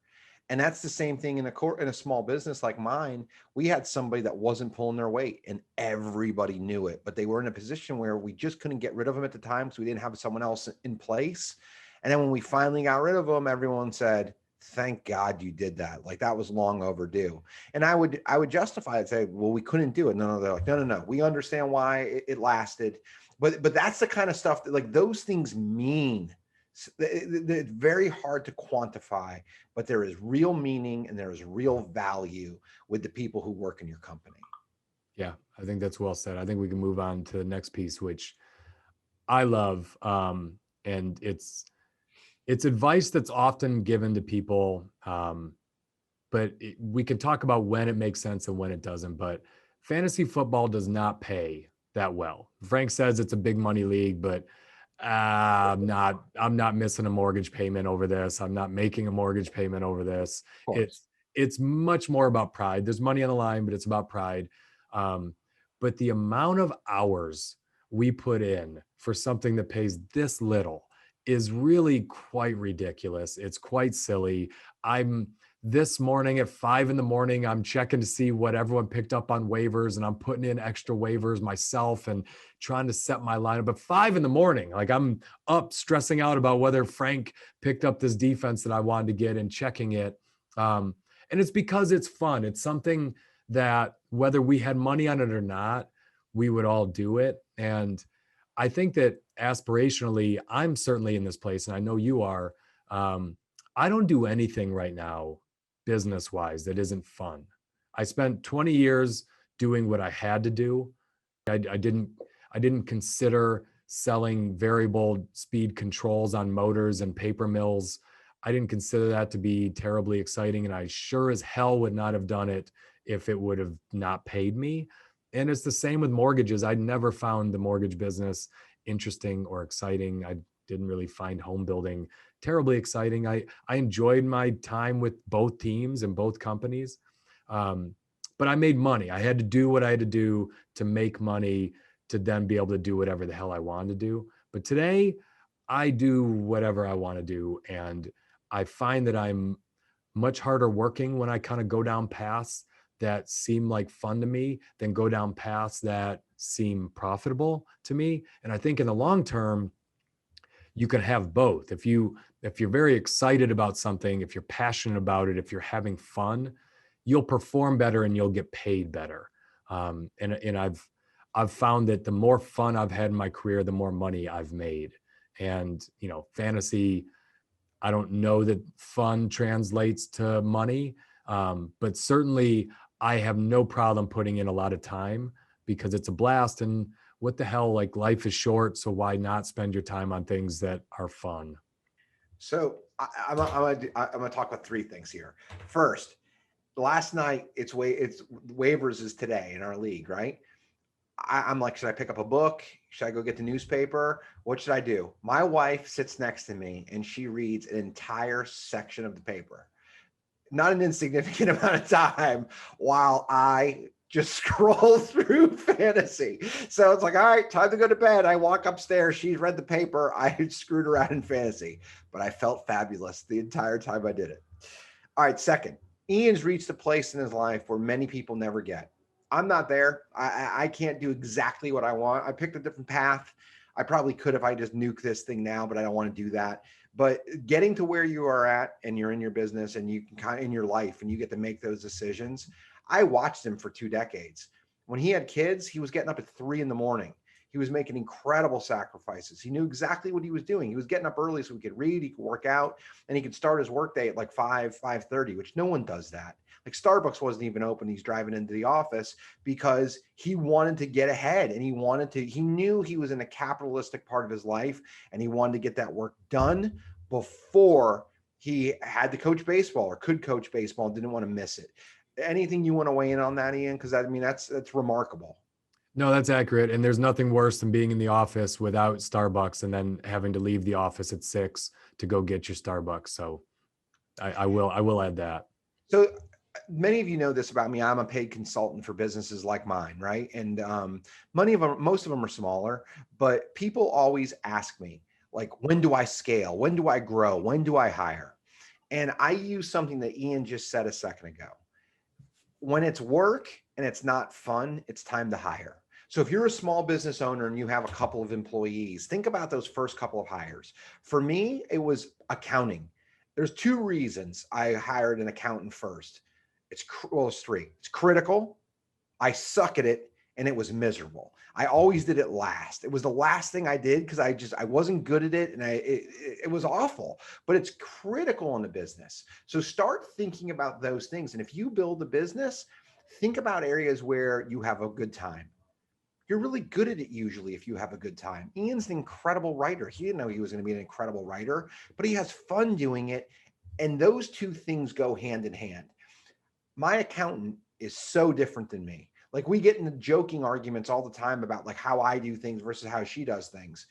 And that's the same thing in a small business like mine. We had somebody that wasn't pulling their weight, and everybody knew it, but they were in a position where we just couldn't get rid of them at the time because we didn't have someone else in place. And then when we finally got rid of them, everyone said, "Thank God you did that. Like, that was long overdue." And I would justify it, say, "Well, we couldn't do it." No, they're like, no. We understand why it lasted. But that's the kind of stuff that, like, those things mean. It's very hard to quantify, but there is real meaning and there is real value with the people who work in your company. Yeah, I think that's well said. I think we can move on to the next piece, which I love. And it's advice that's often given to people. But we can talk about when it makes sense and when it doesn't. But fantasy football does not pay that well. Frank says it's a big money league, but I'm not missing a mortgage payment over this. I'm not making a mortgage payment over this. It's much more about pride. There's money on the line, but it's about pride. But the amount of hours we put in for something that pays this little is really quite ridiculous. It's quite silly. This morning at 5 a.m, I'm checking to see what everyone picked up on waivers, and I'm putting in extra waivers myself and trying to set my lineup. But 5 a.m, like, I'm up stressing out about whether Frank picked up this defense that I wanted to get and checking it. And it's because it's fun. It's something that whether we had money on it or not, we would all do it. And I think that aspirationally, I'm certainly in this place, and I know you are. I don't do anything right now business-wise that isn't fun. I spent 20 years doing what I had to do. I didn't consider selling variable speed controls on motors and paper mills. I didn't consider that to be terribly exciting, and I sure as hell would not have done it if it would have not paid me. And it's the same with mortgages. I never found the mortgage business interesting or exciting. I didn't really find home building terribly exciting. I enjoyed my time with both teams and both companies. But I made money. I had to do what I had to do to make money to then be able to do whatever the hell I wanted to do. But today I do whatever I want to do. And I find that I'm much harder working when I kind of go down paths that seem like fun to me than go down paths that seem profitable to me. And I think in the long term, you can have both. If you're very excited about something, if you're passionate about it, if you're having fun, you'll perform better and you'll get paid better. And I've found that the more fun I've had in my career, the more money I've made. And, fantasy, I don't know that fun translates to money, but certainly I have no problem putting in a lot of time because it's a blast. And what the hell, like, life is short, so why not spend your time on things that are fun? So I'm gonna talk about three things here. First, last night it's waivers is today in our league, right? I'm like, should I pick up a book? Should I go get the newspaper? What should I do? My wife sits next to me and she reads an entire section of the paper, not an insignificant amount of time, while I just scroll through fantasy. So it's like, all right, time to go to bed. I walk upstairs. She's read the paper. I screwed around in fantasy, but I felt fabulous the entire time I did it. All right. Second, Ian's reached a place in his life where many people never get. I'm not there. I can't do exactly what I want. I picked a different path. I probably could if I just nuke this thing now, but I don't want to do that. But getting to where you are at and you're in your business and you can kind of in your life and you get to make those decisions. I watched him for 2 decades. When he had kids, he was getting up at 3 a.m. He was making incredible sacrifices. He knew exactly what he was doing. He was getting up early so he could read, he could work out, and he could start his workday at like 5:30, which no one does that. Like Starbucks wasn't even open. He's driving into the office because he wanted to get ahead, and he knew he was in a capitalistic part of his life, and he wanted to get that work done before he had to coach baseball or could coach baseball and didn't want to miss it. Anything you want to weigh in on that, Ian? Because I mean, that's remarkable. No, that's accurate. And there's nothing worse than being in the office without Starbucks and then having to leave the office at 6 to go get your Starbucks. So I will add that. So many of you know this about me. I'm a paid consultant for businesses like mine, right? And most of them are smaller, but people always ask me, like, when do I scale? When do I grow? When do I hire? And I use something that Ian just said a second ago. When it's work and it's not fun, it's time to hire. So if you're a small business owner and you have a couple of employees, think about those first couple of hires. For me, it was accounting. There's 2 reasons I hired an accountant first. It's 3. It's critical. I suck at it, and it was miserable. I always did it last. It was the last thing I did because I wasn't good at it, and it was awful. But it's critical in a business. So start thinking about those things. And if you build a business, think about areas where you have a good time. You're really good at it usually if you have a good time. Ian's an incredible writer. He didn't know he was going to be an incredible writer, but he has fun doing it. And those 2 things go hand in hand. My accountant is so different than me. Like, we get into joking arguments all the time about like how I do things versus how she does things.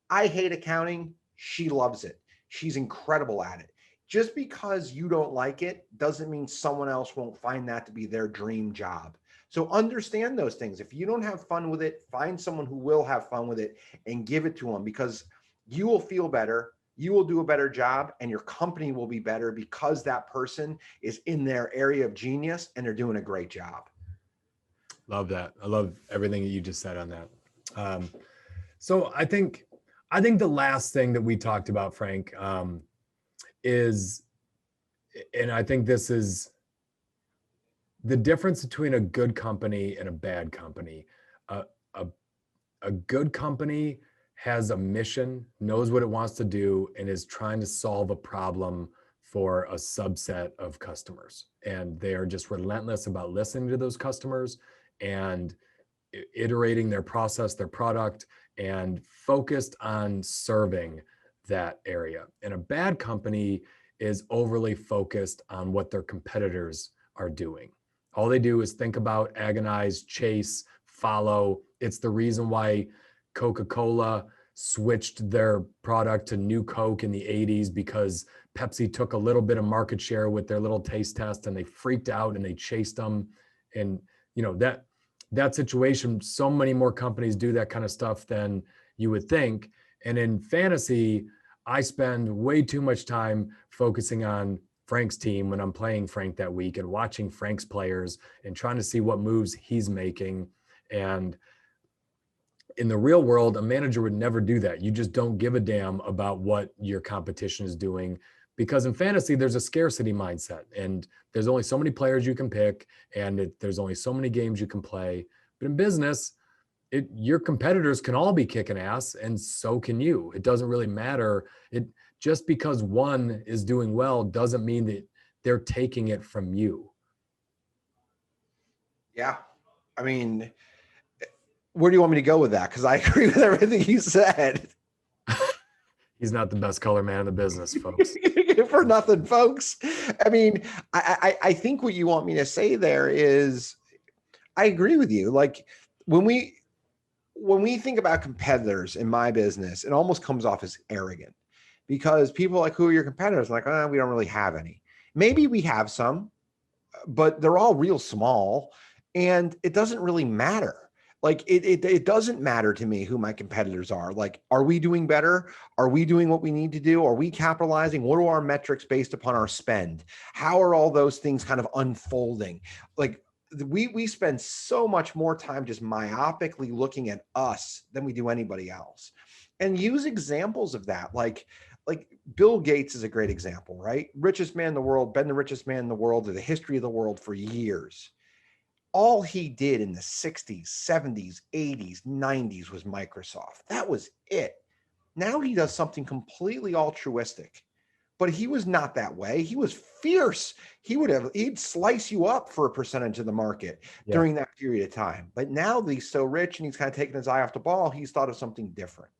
I hate accounting. She loves it. She's incredible at it. Just because you don't like it doesn't mean someone else won't find that to be their dream job. So understand those things. If you don't have fun with it, find someone who will have fun with it and give it to them, because you will feel better. You will do a better job, and your company will be better because that person is in their area of genius and they're doing a great job. Love that. I love everything that you just said on that. So I think the last thing that we talked about, Frank, is, and I think this is the difference between a good company and a bad company. A good company has a mission, knows what it wants to do, and is trying to solve a problem for a subset of customers. And they are just relentless about listening to those customers and iterating their process, their product, and focused on serving that area. And a bad company is overly focused on what their competitors are doing. All they do is think about, agonize, chase, follow. It's the reason why Coca-Cola switched their product to New Coke in the 80s, because Pepsi took a little bit of market share with their little taste test, and they freaked out and they chased them. And you know, that situation, so many more companies do that kind of stuff than you would think. And in fantasy, I spend way too much time focusing on Frank's team when I'm playing Frank that week and watching Frank's players and trying to see what moves he's making. And in the real world, a manager would never do that. You just don't give a damn about what your competition is doing, because in fantasy, there's a scarcity mindset, and there's only so many players you can pick, and there's only so many games you can play. But in business, your competitors can all be kicking ass, and so can you. It doesn't really matter. Just because one is doing well doesn't mean that they're taking it from you. Yeah. I mean, where do you want me to go with that? Because I agree with everything you said. He's not the best color man in the business, folks. For nothing, folks. I mean, I think what you want me to say there is, I agree with you. Like, when we think about competitors in my business, it almost comes off as arrogant, because people are like, who are your competitors? I'm like, we don't really have any. Maybe we have some, but they're all real small, and it doesn't really matter. Like, it doesn't matter to me who my competitors are. Like, are we doing better? Are we doing what we need to do? Are we capitalizing? What are our metrics based upon our spend? How are all those things kind of unfolding? Like, we spend so much more time just myopically looking at us than we do anybody else. And use examples of that. Like Bill Gates is a great example, right? Richest man in the world, been the richest man in the world, in the history of the world for years. All he did in the 60s, 70s, 80s, 90s was Microsoft. That was it. Now he does something completely altruistic, but he was not that way. He was fierce. He'd slice you up for a percentage of the market during that period of time. But now that he's so rich and he's kind of taken his eye off the ball, he's thought of something different.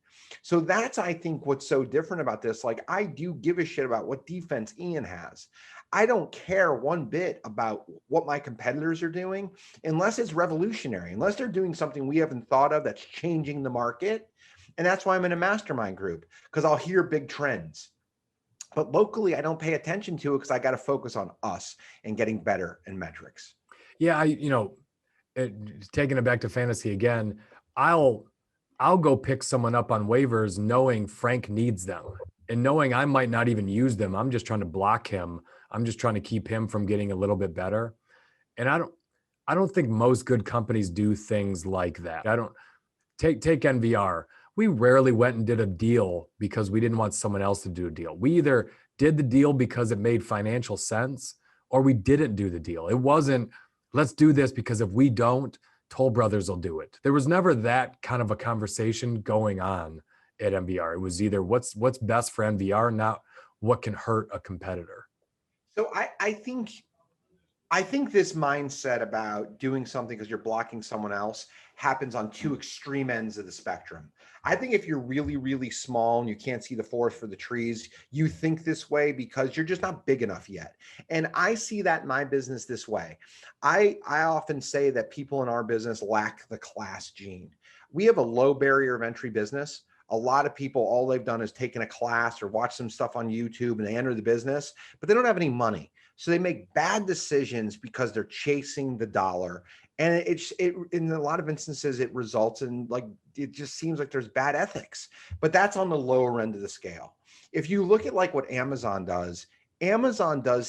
So that's, I think, what's so different about this. Like, I do give a shit about what defense Ian has. I don't care one bit about what my competitors are doing unless it's revolutionary, unless they're doing something we haven't thought of that's changing the market. And that's why I'm in a mastermind group, because I'll hear big trends. But locally, I don't pay attention to it because I got to focus on us and getting better in metrics. Yeah, taking it back to fantasy again, I'll go pick someone up on waivers knowing Frank needs them and knowing I might not even use them. I'm just trying to block him. I'm just trying to keep him from getting a little bit better. And I don't think most good companies do things like that. I don't take NVR. We rarely went and did a deal because we didn't want someone else to do a deal. We either did the deal because it made financial sense or we didn't do the deal. It wasn't, let's do this because if we don't, Toll Brothers will do it. There was never that kind of a conversation going on at NVR. It was either what's best for NVR, not what can hurt a competitor. So I think this mindset about doing something because you're blocking someone else happens on two extreme ends of the spectrum. I think if you're really, really small and you can't see the forest for the trees, you think this way because you're just not big enough yet. And I see that in my business this way. I often say that people in our business lack the class gene. We have a low barrier of entry business. A lot of people, all they've done is taken a class or watched some stuff on YouTube and they enter the business, but they don't have any money. So they make bad decisions because they're chasing the dollar. And it in a lot of instances, it results in it just seems like there's bad ethics, but that's on the lower end of the scale. If you look at what Amazon does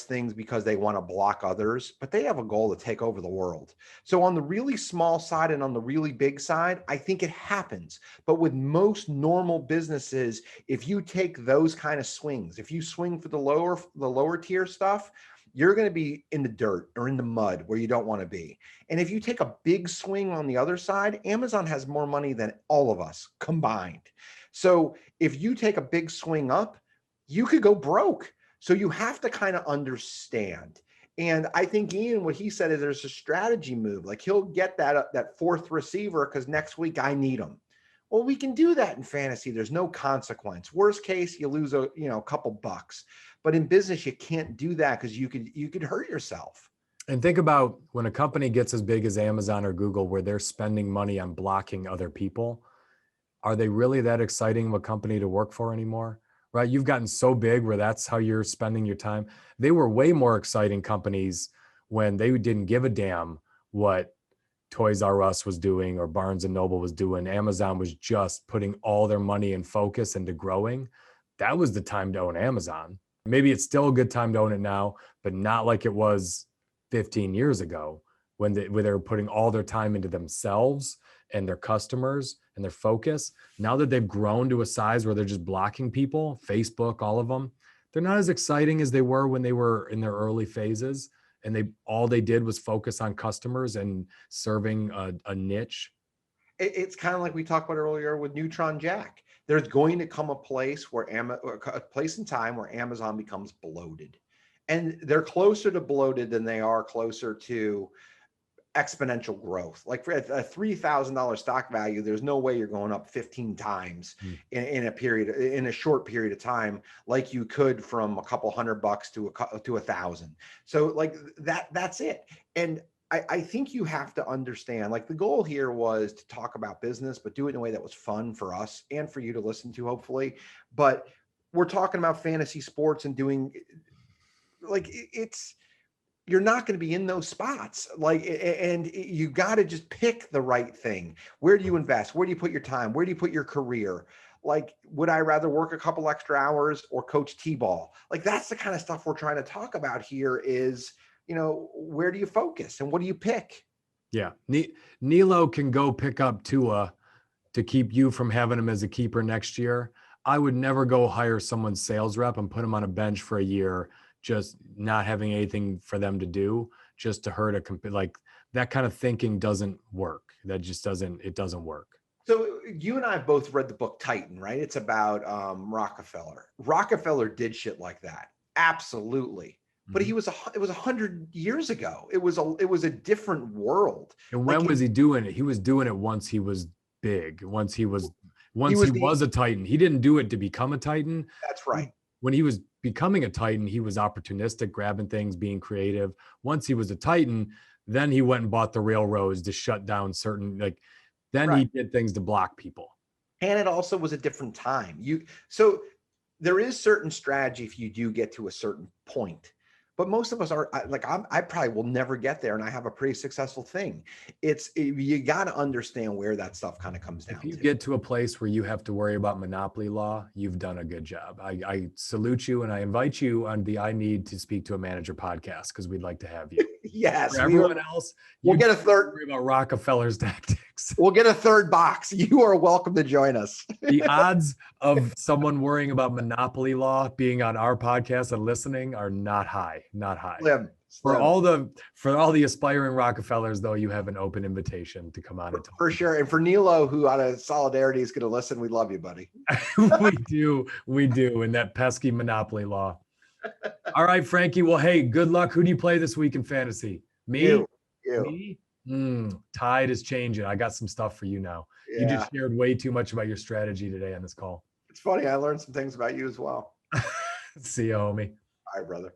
things because they want to block others, but they have a goal to take over the world. So on the really small side and on the really big side, I think it happens. But with most normal businesses, if you take those kind of swings, if you swing for the lower tier stuff, you're going to be in the dirt or in the mud where you don't want to be. And if you take a big swing on the other side, Amazon has more money than all of us combined. So if you take a big swing up, you could go broke. So you have to kind of understand. And I think Ian, what he said is there's a strategy move. Like he'll get that fourth receiver because next week I need him. Well, we can do that in fantasy. There's no consequence. Worst case, you lose a couple bucks. But in business, you can't do that because you could hurt yourself. And think about when a company gets as big as Amazon or Google, where they're spending money on blocking other people. Are they really that exciting of a company to work for anymore? Right? You've gotten so big where that's how you're spending your time. They were way more exciting companies when they didn't give a damn what Toys R Us was doing or Barnes and Noble was doing. Amazon was just putting all their money and focus into growing. That was the time to own Amazon. Maybe it's still a good time to own it now, but not like it was 15 years ago when they were putting all their time into themselves and their customers and their focus. Now that they've grown to a size where they're just blocking people, Facebook, all of them, they're not as exciting as they were when they were in their early phases. And all they did was focus on customers and serving a niche. It's kind of like we talked about earlier with Neutron Jack. There's going to come a place a place in time where Amazon becomes bloated, and they're closer to bloated than they are closer to exponential growth. Like for a $3,000 stock value, there's no way you're going up 15 times in a short period of time, like you could from a couple $100 to $1,000. So like that's it. And I think you have to understand, like the goal here was to talk about business, but do it in a way that was fun for us and for you to listen to, hopefully. But we're talking about fantasy sports and doing you're not going to be in those spots. And you got to just pick the right thing. Where do you invest? Where do you put your time? Where do you put your career? Like, would I rather work a couple extra hours or coach T-ball? Like, that's the kind of stuff we're trying to talk about here is, where do you focus and what do you pick? Yeah. Nilo can go pick up Tua to keep you from having him as a keeper next year. I would never go hire someone's sales rep and put him on a bench for a year, just not having anything for them to do, just to hurt that kind of thinking doesn't work. That just doesn't work. So you and I have both read the book Titan, right? It's about Rockefeller. Rockefeller did shit like that. Absolutely. But it was 100 years ago. It was a different world. And when was he doing it? He was doing it once he was big, once he was a Titan. He didn't do it to become a Titan. That's right. When he was becoming a Titan, he was opportunistic, grabbing things, being creative. Once he was a Titan, then he went and bought the railroads to shut down certain, he did things to block people. And it also was a different time. So there is certain strategy if you do get to a certain point. But most of us are I probably will never get there, and I have a pretty successful thing. You got to understand where that stuff kind of comes down. If you get to a place where you have to worry about monopoly law, you've done a good job. I salute you, and I invite you on the I Need to Speak to a Manager podcast, because we'd like to have you. Yes. For everyone else, we'll get a third. Worry about Rockefeller's tactics. We'll get a third box. You are welcome to join us. The odds of someone worrying about monopoly law being on our podcast and listening are not high. Not high. Slim. For all the aspiring Rockefellers, though, you have an open invitation to come on and talk. For sure. And for Nilo, who out of solidarity is going to listen, we love you, buddy. we do. And that pesky monopoly law. All right, Frankie. Well, hey, good luck. Who do you play this week in fantasy? Me? You. Me? Tide is changing. I got some stuff for you now. Yeah. You just shared way too much about your strategy today on this call. It's funny. I learned some things about you as well. See you, homie. All right, brother.